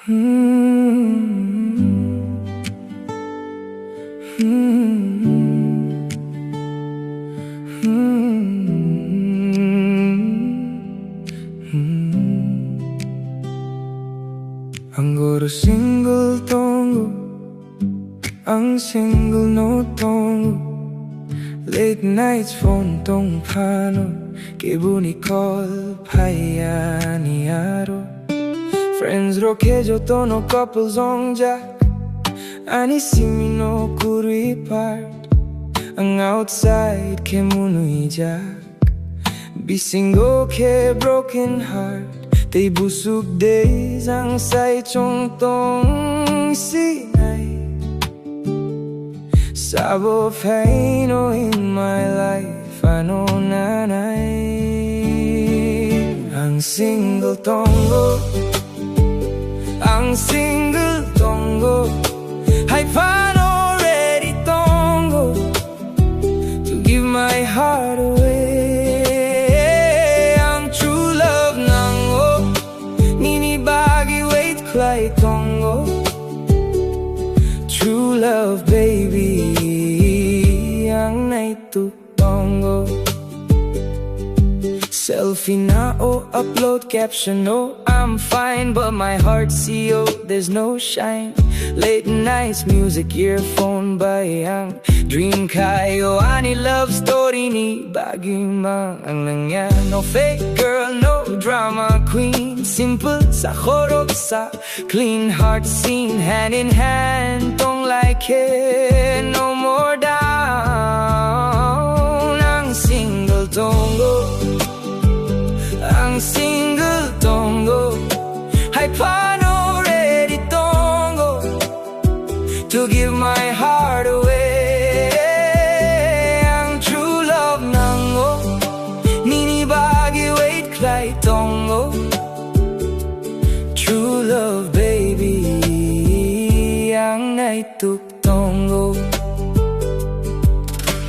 Ang goro single tongo, ang single no tongo. Late nights phone tong pano, 기분이 콜파이아니아로. Friends rokejo to no couple zongjak, anisimi no kuri part. Ang outside ke munuijak, bisingo ke broken heart. Tay busog days ang say chong tong sinay. Sabo paino in my life, ano nanay. Ang single tongo, ang single tongo, ay paano ready tongo to give my heart away. Clay tongo, true love baby, ang naituk tongo. Selfie na o upload caption no, I'm fine but my heart CO, there's no shine. Late nights music earphone bayang, dream kayo ani love story ni bagimang ang langyan. No fake girl, no drama queen, simple sa chorog sa clean heart scene. Hand in hand tong like it, no more down. Ang single tongo, ang single tongo, ay paano ready tongo to give my heart away. Ang true love nango, ninibagi wait clay tongo. True love baby, ang naituk tongo.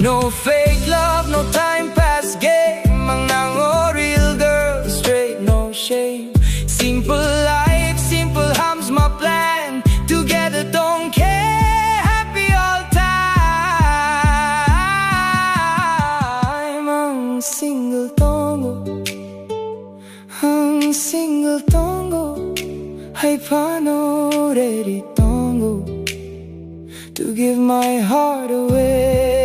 No fake love, no time pass game, ang nango real girl, straight no shame. Simple life, simple hams my plan, together don't care, happy all time. Ang single tongo, ang single tongo, ay paano ready tongo to give my heart away.